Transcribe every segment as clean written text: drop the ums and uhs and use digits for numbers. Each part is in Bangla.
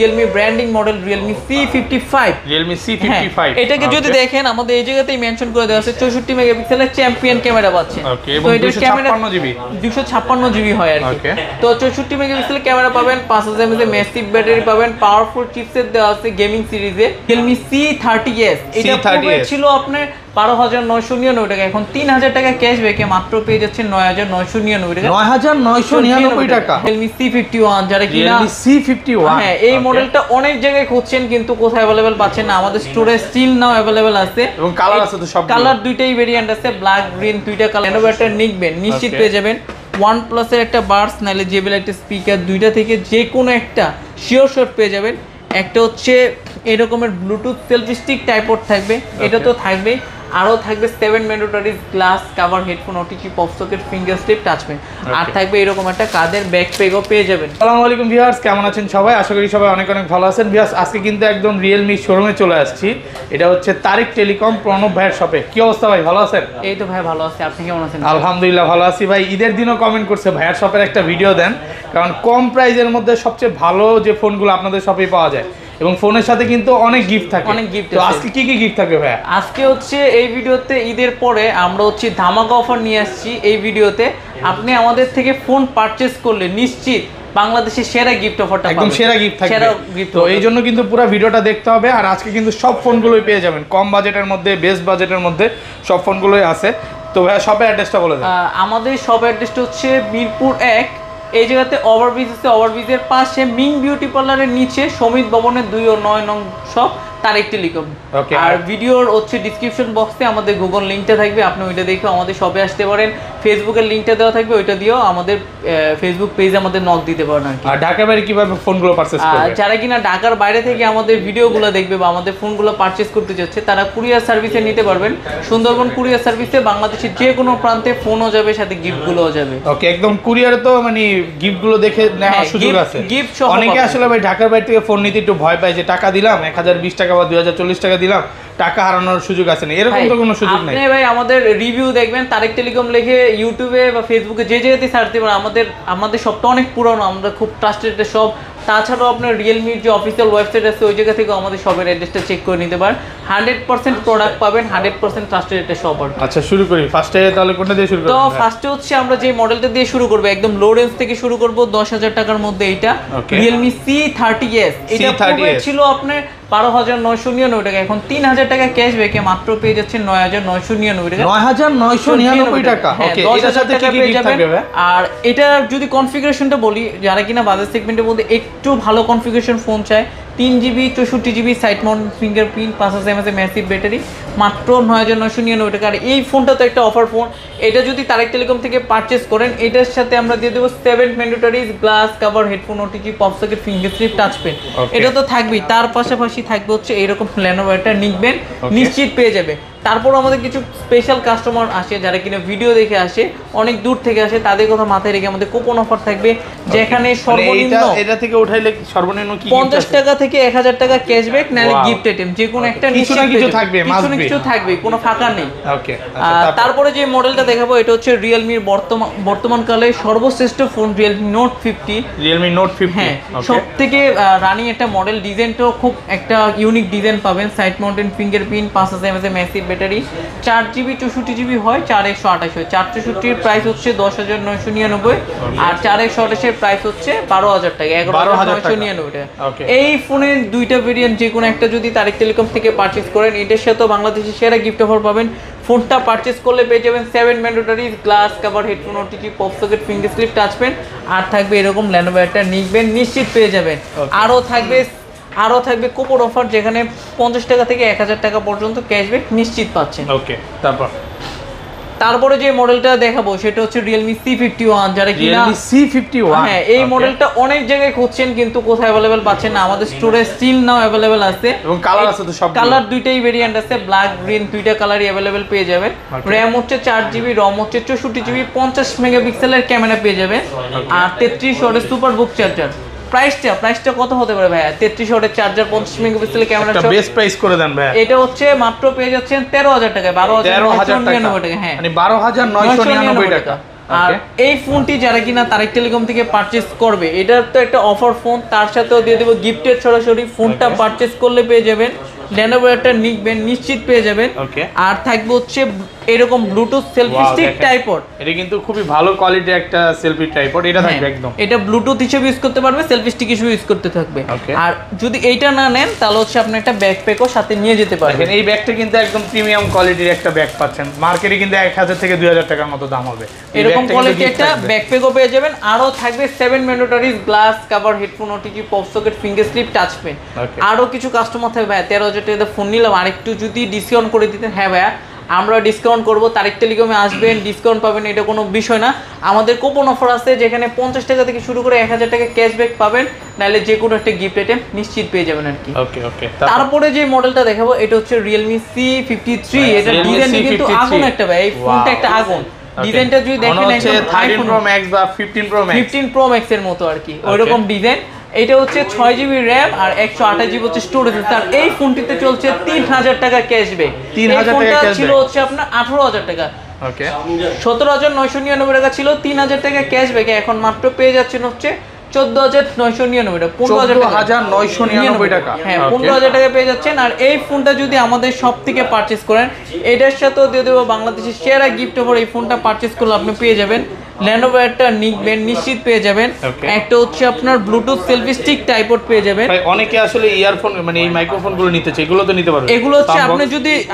Realme branding model Realme C55 এটাকে যদি দেখেন আমাদের এই জায়গাতেই মেনশন করে দেওয়া আছে 64 মেগাপিক্সেলের চ্যাম্পিয়ন ক্যামেরা পাচ্ছেন। তো এটার ক্যামেরা 256 জিবি হয় আর কি। তো 64 মেগাপিক্সেলের ক্যামেরা পাবেন, 5000 mAh এর ম্যাসিভ ব্যাটারি পাবেন, পাওয়ারফুল চিপসেট দেওয়া আছে গেমিং সিরিজে Realme C30s। এটা পূর্বে ছিল আপনার 12,999 টাকা, এখন 3000 টাকা ক্যাশব্যাকে মাত্র পেয়ে যাচ্ছেন 9,999 টাকা। 9,999 টাকা Realme C51 যারা কিনা Realme C51 হ্যাঁ এই মডেলটা অনেক জায়গায় খুঁজছেন কিন্তু কোথায় अवेलेबल পাচ্ছেন না। আমাদের স্টোরে স্টিল নাও अवेलेबल আছে এবং কালার আছে তো সব কালার দুইটাই ভেরিয়েন্ট আছে, ব্ল্যাক গ্রিন দুইটা কালার। ইনোভেটর নিকবেন নিশ্চিত পেয়ে যাবেন। OnePlus এর একটা বাডস নালে JBL একটা স্পিকার, দুইটা থেকে যে কোনো একটা শিওর শট পেয়ে যাবেন। একটা হচ্ছে এরকমের ব্লুটুথ সেলফি স্টিক টাইপড থাকবে, এটা তো থাকবেই, আরও থাকবে 7 mandatory glass cover, headphone, OTG, pop socket, finger slip, touch pen, আর থাকবে এরকম একটা কাঁধের ব্যাকপ্যাকও পেয়ে যাবেন। আসসালামু আলাইকুম ভিউয়ার্স, কেমন আছেন সবাই? আশা করি সবাই অনেক অনেক ভালো আছেন। ভিউয়ার্স আজকে কিন্তু একদম রিয়েলমি শোরুমে চলে আসছি। এটা হচ্ছে তারিক টেলিকম প্রণব ভাইয়ের শপে। কি অবস্থা ভাই, ভালো আছেন? এই তো ভাই ভালো আছি, আপনি কেমন আছেন? আলহামদুলিল্লাহ ভালো আছি ভাই। ঈদের দিনও কমেন্ট করছে ভাইয়ার শপের একটা ভিডিও দেন, কারণ কম প্রাইজের মধ্যে সবচেয়ে ভালো যে ফোনগুলো আপনাদের শপেই পাওয়া যায় এবং ফোনের সাথে কিন্তু অনেক গিফট থাকে। অনেক গিফট। তো আজকে কি কি গিফট থাকবে ভাই? আজকে হচ্ছে এই ভিডিওতে ঈদের পরে আমরা হচ্ছে ধামাকা অফার নিয়ে আসছি। এই ভিডিওতে আপনি আমাদের থেকে ফোন পারচেজ করলে নিশ্চিত বাংলাদেশের সেরা গিফট অফারটা পাবেন, একদম সেরা গিফট থাকবে। সেরা গিফট। তো এই জন্য কিন্তু পুরো ভিডিওটা দেখতে হবে। আর আজকে কিন্তু সব ফোনগুলোই পেয়ে যাবেন কম বাজেটের মধ্যে, বেস্ট বাজেটের মধ্যে সব ফোনগুলোই আছে। তো ভাই শপের অ্যাড্রেসটা বলে দেন। আমাদের শপ অ্যাড্রেসটা হচ্ছে মিরপুর 1। এই জায়গাতে ওভারব্রিজ আছে, ওভারব্রিজের পাশে মিং বিউটি পার্লারের নিচে সমিত ভবনের 2 ও 9 নং শপ তারিক টেলিকম। আর ভিডিওর হচ্ছে ডিসক্রিপশন বক্সে আমাদের গুগল লিংকটা থাকবে, আপনি ওইটা দেখে আমাদের শপে আসতে পারেন। ফেসবুকের লিংকটা দেওয়া থাকবে, ওইটা দিয়েও আমাদের ফেসবুক পেজে আমাদের নক দিতে পারেন আর কি। আর ঢাকার বাইরে কিভাবে ফোনগুলো পারচেজ করবে? যারা কিনা ঢাকার বাইরে থেকে আমাদের ভিডিওগুলো দেখবে বা আমাদের ফোনগুলো পারচেজ করতে যাচ্ছে তারা কুরিয়ার সার্ভিসে নিতে পারবেন। সুন্দরবন কুরিয়ার সার্ভিসে বাংলাদেশের যে কোনো প্রান্তে ফোনও যাবে, সাথে গিফটগুলোও যাবে। ওকে, একদম কুরিয়ারে তো মানে গিফটগুলো দেখে নেওয়ার সুযোগ আছে। গিফট সহ অনেকে আসলে ভাই ঢাকার বাইরে থেকে ফোন নিতে একটু ভয় পায় যে টাকা দিলাম 1020 টাকা বা 2040 টাকা দিলাম, টাকা হারানোর সুযোগ আছে না, এরকম তো কোনো সুযোগ নাই। আপনি ভাই আমাদের রিভিউ দেখবেন তারিক টেলিকম লিখে ইউটিউবে বা ফেসবুকে যে জায়গাতে সার্চ দিবেন, আমাদের সবটা অনেক পুরনো, আমরা খুব ট্রাস্টেড সব। তাছাড়াও আপনার রিয়েলমির যে অফিসিয়াল ওয়েবসাইট আছে ওই জায়গা থেকে আমাদের শপের অ্যাড্রেসটা চেক করে নিতে পারেন। 100% প্রোডাক্ট পাবেন, 100% ট্রাস্টেড একটা শপ। আচ্ছা শুরু করি ফার্স্টে, তাহলে কোনটা দিয়ে শুরু করব? তো ফার্স্টে হচ্ছে আমরা যে মডেলটা দিয়ে শুরু করব, একদম লো রেঞ্জ থেকে শুরু করব 10,000 টাকার মধ্যে। এটা Realme C30s। এটা পূর্বে ছিল আপনার 12,999 টাকা, এখন 3000 টাকা ক্যাশব্যাকে মাত্র পেয়ে যাচ্ছেন 9,999 টাকা। 9,999 টাকা। ওকে, এটার সাথে কি কি গিফট থাকবে? আর এটার যদি কনফিগারেশনটা বলি, যারা কিনা বাজেট সেগমেন্টের মধ্যে একটু ভালো কনফিগারেশন ফোন চায়, 3GB 64GB side Mount fingerprint, 5000 mAh massive battery, মাত্র 9,999 টাকা। আর এই ফোনটা তো একটা অফার ফোন। এটা যদি তারিক টেলিকম থেকে পারচেজ করেন, এটার সাথে আমরা দিয়ে দেবো 7 mandatory glass cover, headphone, OTG, pop socket, finger slip, touch pen, এটা তো থাকবেই। তার পাশাপাশি থাকবে হচ্ছে এইরকম Lenovo একটা নিকবেন, নিশ্চিত পেয়ে যাবে। তারপর আমাদের কিছু স্পেশাল কাস্টমার আসে যারা কিনা ভিডিও দেখে আসে, অনেক দূর থেকে আসে, তাদের কথা মাথায় রেখে আমাদের কুপন অফার থাকবে, যেখানে সর্বনিম্ন এটা থেকে উঠাইলে সর্বনিম্ন কি 50 টাকা থেকে 1000 টাকা ক্যাশব্যাক, নালে গিফট আইটেম যে কোনো একটা কিছু না কিছু থাকবে, কিছু থাকবে, কোনো ফাঁকা নেই। ওকে, তারপরে যে মডেলটা দেখাবো এটা হচ্ছে রিয়েলমির বর্তমানকালে সর্বশ্রেষ্ঠ phone Realme Note 50। Realme Note 50 হ্যাঁ, সবথেকে রানিং একটা মডেল। ডিজাইনটাও খুব একটা ইউনিক ডিজাইন পাবেন, side mountain fingerprint, 5000 mAh massive battery, 4GB 64GB হয়, 4128 হয়। 464 প্রাইস হচ্ছে 10,999 আর 4128 এর প্রাইস হচ্ছে 12,000 টাকা, 11,999 টাকা। এই ফোনের দুইটা ভেরিয়েন্ট যে কোনো একটা যদি তারিক টেলিকম থেকে পারচেজ করেন, এটার সাথে বাংলাদেশের সেরা গিফট অফার পাবেন। ফোনটা পারচেজ করলে পেয়ে যাবেন 7 mandatory glass cover, headphone, OTG, pop socket, finger slip, touch pen, আর থাকবে এরকম Lenovo একটা নিকবেন, নিশ্চিত পেয়ে যাবেন। আরও থাকবে কুপন অফার, যেখানে 50 টাকা থেকে 1000 টাকা পর্যন্ত ক্যাশব্যাক নিশ্চিত পাচ্ছেন। ওকে, তারপরে যে মডেলটা দেখাবো সেটা হচ্ছে Realme C51। যারা কিনা C51 হ্যাঁ এই মডেলটা অনেক জায়গায় খুঁজছেন কিন্তু কোথায় अवेलेबल পাচ্ছেন না, আমাদের স্টোরে স্টিল নাও अवेलेबल আছে এবং কালার আছে তো সব কালার দুইটাই ভেরিয়েন্ট আছে, ব্ল্যাক গ্রিন দুইটা কালারই अवेलेबल পেয়ে যাবেন। RAM হচ্ছে 4GB, ROM হচ্ছে 64GB, 50 মেগাপিক্সেলের ক্যামেরা পেয়ে যাবেন, আর 33 ওয়াটের সুপার বুক চার্জার। প্রাইসটা কত হতে পারে ভাইয়া? 33 ওয়াটের চার্জার, 50 মেগাপিক্সেলের ক্যামেরা, একটা বেস্ট প্রাইস করে দেন ভাইয়া। এটা হচ্ছে মাত্র পেয়ে যাচ্ছেন 13,000 টাকায়, 12,999 টাকা। হ্যাঁ, মানে 12,999 টাকা। আর এই ফোনটি যারা কিনা তারেক টেলিকম থেকে পারচেজ করবে, এটার তো একটা অফার ফোন, তার সাথেও দিয়ে দেবো গিফটেড সরাসরি। ফোনটা পারচেজ করলে পেয়ে যাবেন Lenovo একটা নিকবেন নিশ্চিত পেয়ে যাবেন। আর থাকবে হচ্ছে এরকম ব্লুটুথ সেলফি স্টিক ট্রাইপড। এটা কিন্তু খুবই ভালো কোয়ালিটির একটা সেলফি ট্রাইপড, এটা থাকবে একদম। এটা ব্লুটুথ হিসেবে ইউজ করতে পারবে, সেলফি স্টিক হিসেবে ইউজ করতে থাকবে। আর যদি এইটা না নেন তাহলে হচ্ছে আপনি একটা ব্যাকপ্যাকও সাথে নিয়ে যেতে পারবেন। এই ব্যাগটা কিন্তু একদম প্রিমিয়াম কোয়ালিটির একটা ব্যাগ পাচ্ছেন, মার্কেটে কিন্তু 1000 থেকে 2000 টাকার মতো দাম হবে। এরকম কোয়ালিটি একটা ব্যাকপ্যাকও পেয়ে যাবেন। আরো থাকবে 7 mandatory glass cover, headphone, OTG, pop socket, finger slip, touch pen. আরো কিছু কাস্টমার থাকবে ভাই 13,000 টাকা ফোন নিলাম আর একটু যদি ডিসকাউন্ট করে দিতেন। হ্যাঁ ভাইয়া আমরা ডিসকাউন্ট করব, তারেক টেলিকমে আসবেন ডিসকাউন্ট পাবেন, এটা কোনো বিষয় না। আমাদের কুপন অফার আছে যেখানে 50 টাকা থেকে শুরু করে 1000 টাকা ক্যাশব্যাক পাবেন, নাহলে যে কোনো একটা গিফট আইটেম নিশ্চিত পেয়ে যাবেন আর কি। ওকে। তারপরে যে মডেলটা দেখাবো এটা হচ্ছে Realme C53। এটা ডিজাইন কিন্তু আগুন একটা ভাই, এই ফোনটা একটা আগুন। ডিজাইনটা যদি দেখেন একদম 13 Pro Max বা 15 Pro Max, 15 Pro Max এর মতো আর কি, ওইরকম ডিজাইন। এটা হচ্ছে 6GB RAM আর 128GB হচ্ছে স্টোরেজ। আর এই ফোনটিতে চলছে 3000 টাকা ক্যাশব্যাক। 3000 টাকা ক্যাশব্যাক ছিল হচ্ছে আপনার 18000 টাকা। ওকে 17999 টাকা ছিল, 3000 টাকা ক্যাশব্যাক এখন মাত্র পেয়ে যাচ্ছেন হচ্ছে 14999 টাকা, 14999 টাকা। হ্যাঁ 15000 টাকা পেয়ে যাচ্ছেন। আর এই ফোনটা যদি আমাদের সব থেকে পারচেজ করেন, এটার সাথেও দিয়ে দেবো বাংলাদেশের সেরা গিফট অফার। এই ফোনটা পারচেজ করলে আপনি পেয়ে যাবেন Lenovo একটা নিকবেন নিশ্চিত পেয়ে যাবেন, একটা হচ্ছে আপনার ব্লুটুথ সেলফি স্টিক ট্রাইপড পেয়ে যাবেন। অনেকে আসলে ইয়ারফোন মানে এই মাইক্রোফোন গুলো নিতে চায়, এগুলো তো নিতে পারবেন। এগুলো হচ্ছে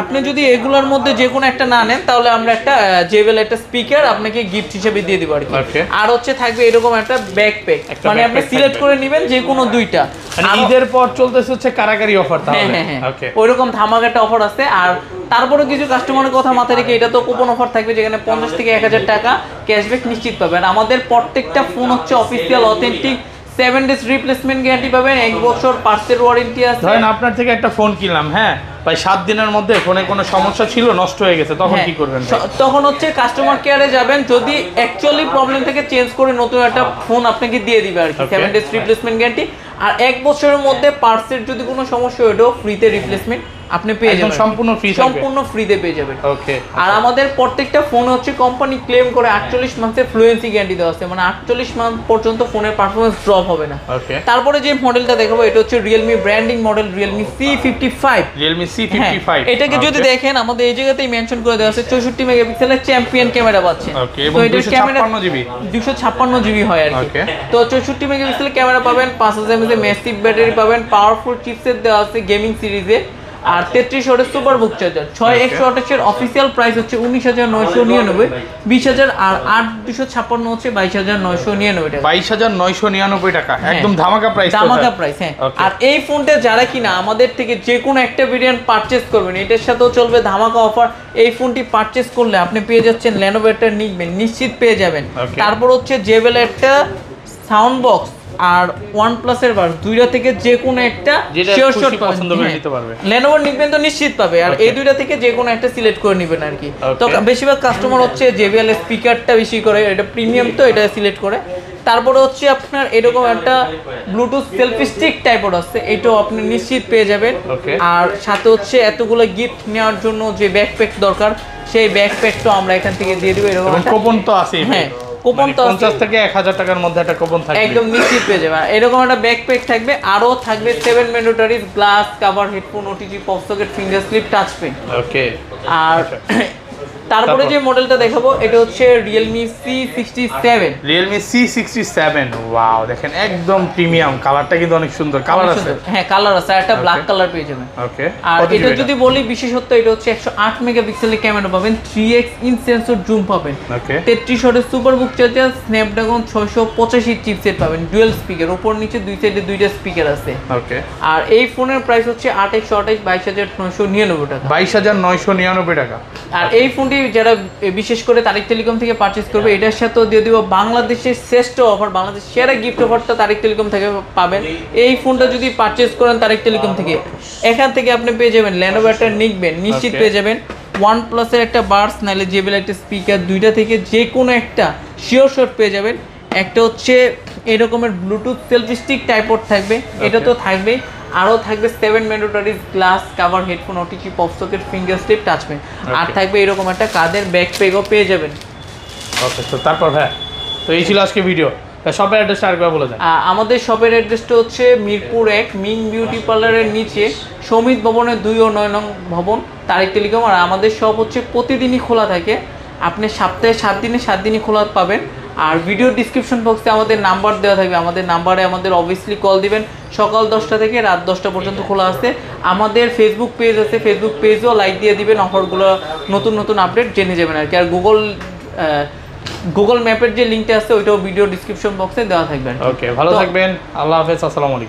আপনি যদি এগুলোর মধ্যে যে কোনো একটা না নেন তাহলে আমরা একটা জেবেল একটা স্পিকার আপনাকে গিফট হিসেবে দিয়ে দিব আর কি। আর হচ্ছে থাকবে এরকম একটা ব্যাকপ্যাক, মানে আপনি সিলেক্ট করে নেবেন যে কোনো দুইটা। মানে ঈদের পর চলতেছে হচ্ছে কারাকারি অফার তাহলে। ওকে ওইরকম ধামাকা একটা অফার আছে। আর তারপরে কিছু কাস্টমারের কথা মাথায় রেখে এটা তো কুপন অফার থাকবে যেখানে 50 থেকে 1000 টাকা ক্যাশব্যাক নিশ্চিত পাবেন। আমাদের প্রত্যেকটা ফোন হচ্ছে official authentic 7 days replacement guarantee পাবেন, 1 বছর পার্সের ওয়ারেন্টি আছে। ধরেন আপনার থেকে একটা ফোন কিনলাম, হ্যাঁ ভাই 7 দিনের মধ্যে ফোনে কোনো সমস্যা ছিল, নষ্ট হয়ে গেছে, তখন কি করবেন? তখন হচ্ছে কাস্টমার কেয়ারে যাবেন, যদি অ্যাকচুয়ালি প্রবলেম থেকে চেঞ্জ করে নতুন একটা ফোন আপনাকে দিয়ে দিবে আর কি। 7 ডেজ রিপ্লেসমেন্ট গ্যারান্টি আর 1 বছরের মধ্যে পার্সের যদি কোনো সমস্যা হয় এটাও ফ্রিতে রিপ্লেসমেন্ট আপনি পেয়ে যাবেন, সম্পূর্ণ ফ্রিতে পেয়ে যাবেন। ওকে। আর আমাদের প্রত্যেকটা ফোন হচ্ছে কোম্পানি ক্লেম করে 48 মাসের ফ্লুয়েন্সি গ্যারান্টি দেওয়া আছে, মানে 48 মাস পর্যন্ত ফোনের পারফরম্যান্স ড্রপ হবে না। তারপরে যে মডেলটা দেখাবো এটা হচ্ছে Realme branding model Realme C55। এটাকে যদি দেখেন আমাদের এই জায়গাতেই মেনশন করে দেওয়া আছে 64 মেগাপিক্সেলের চ্যাম্পিয়ন ক্যামেরা পাচ্ছেন। তো এটার ক্যামেরা 256GB হয় আর কি। তো 64 মেগাপিক্সেলের ক্যামেরা পাবেন, 5000 mAh ম্যাসিভ ব্যাটারি পাবেন, পাওয়ারফুল চিপসেট দেওয়া আছে গেমিং সিরিজে। আর 33 ওয়াটের সুপার বুক চার্জার। 6128 এর অফিশিয়াল প্রাইস হচ্ছে 19999, 20000 আর 8256 হচ্ছে 22999 টাকা। 22999 টাকা একদম ধামাকা প্রাইস। হ্যাঁ। আর এই ফোনটা যারা কিনা আমাদের থেকে যে কোনো একটা ভেরিয়েন্ট পারচেজ করবেন, এটার সাথেও চলবে ধামাকা অফার। এই ফোনটি পারচেজ করলে আপনি পেয়ে যাচ্ছেন Lenovo একটা নিকবেন নিশ্চিত পেয়ে যাবেন। তারপর হচ্ছে জেবেল একটা সাউন্ড বক্স আর OnePlus এর বাস, দুইটা থেকে যে কোনো একটা শিওর শট পছন্দ করে নিতে পারবে। Lenovo নিকবেন তো নিশ্চিত পাবে, আর এই দুইটা থেকে যে কোনো একটা সিলেক্ট করে নেবেন আর কি। তো বেশিরভাগ কাস্টমার হচ্ছে JBL স্পিকারটা বেশি করে, এটা প্রিমিয়াম তো এটা সিলেক্ট করে। তারপরে হচ্ছে আপনার এরকম একটা ব্লুটুথ সেলফি স্টিক টাইপের আছে, এটাও আপনি নিশ্চিত পেয়ে যাবেন। আর সাথে হচ্ছে এতগুলো গিফট নেওয়ার জন্য যে ব্যাকপ্যাক দরকার সেই ব্যাকপ্যাকটা আমরা এখান থেকে দিয়ে দেব। এরকম কুপন তো আছে। হ্যাঁ কুপন তো 50 থেকে 1000 টাকার মধ্যে একটা কুপন থাকবে, একদম নিশ্চিত পেয়ে যাবে। এরকম একটা ব্যাকপ্যাক থাকবে, আরো থাকবে 7 mandatory glass cover, headphone, OTG, pop socket, finger slip, touch pen. Okay. আর তারপরে যে মডেলটা দেখাবো এটা হচ্ছে Realme C67। ওয়াও দেখেন একদম প্রিমিয়াম, কালারটা কিন্তু অনেক সুন্দর। কালার আছে? হ্যাঁ কালার আছে, একটা ব্ল্যাক কালার পেয়ে যাবেন। ওকে। আর এটা যদি বলি বিশেষত্ব, এটা হচ্ছে 108 মেগাপিক্সেলের ক্যামেরা পাবেন, 3x ইন সেন্সর জুম পাবেন, 33 ওয়াটের সুপার বুক চার্জার, স্ন্যাপড্রাগন 685 চিপসেট পাবেন, ডুয়াল স্পিকার, উপর নিচে দুই সাইডে দুইটা স্পিকার আছে। ওকে। আর এই ফোনের প্রাইস হচ্ছে 828 22999 টাকা। 22999 টাকা। আর এই ফোনটি যারা বিশেষ করে তারেক টেলিকম থেকে পারচেজ করবে, এটার সাথেও দিয়ে দিব বাংলাদেশের শ্রেষ্ঠ অফার, বাংলাদেশের সেরা গিফট অফারটা তারেক টেলিকম থেকে পাবেন। এই ফোনটা যদি পারচেজ করেন তারেক টেলিকম থেকে, এখান থেকে আপনি পেয়ে যাবেন Lenovo একটা নিকবেন নিশ্চিত পেয়ে যাবেন, OnePlus এর একটা বাডস নাহলে JBL একটা স্পিকার, দুইটা থেকে যে কোনো একটা শিওর শট পেয়ে যাবেন। একটা হচ্ছে এরকমের ব্লুটুথ সেলফি স্টিক টাইপড থাকবে, এটা তো থাকবেই। আরও থাকবে 7 mandatory glass cover, headphone, OTG, pop socket, finger slip, touch pen. আর থাকবে এরকম একটা কাদের ব্যাকপ্যাকও পেয়ে যাবেন। ওকে, তো তারপর ভাই, তো এই ছিল আজকে ভিডিও। শপের অ্যাড্রেসটা আরেকবার বলে দেন। আমাদের শপের অ্যাড্রেসটা হচ্ছে মিরপুর 1 মিং বিউটি পার্লারের নিচে সমিত ভবনের 2 ও 9 নং ভবন, তারিক টেলিকম। আর আমাদের শপ হচ্ছে প্রতিদিনই খোলা থাকে, আপনি সপ্তাহে 7 দিনে 7 দিনই খোলা পাবেন। আর ভিডিও ডিসক্রিপশন বক্সে আমাদের নাম্বার দেওয়া থাকবে, আমাদের নাম্বারে আমাদের অবভিয়াসলি কল দিবেন। সকাল 10টা থেকে রাত 10টা পর্যন্ত খোলা আছে। আমাদের ফেসবুক পেজ আছে, ফেসবুক পেজও লাইক দিয়ে দিবেন, অফারগুলো নতুন নতুন আপডেট জেনে যাবেন আর কি। আর গুগল ম্যাপের যে লিঙ্কটা আছে ওইটাও ভিডিও ডিসক্রিপশন বক্সে দেওয়া থাকবে। ওকে, ভালো থাকবেন, আল্লাহ হাফেজ, আসসালামু আলাইকুম।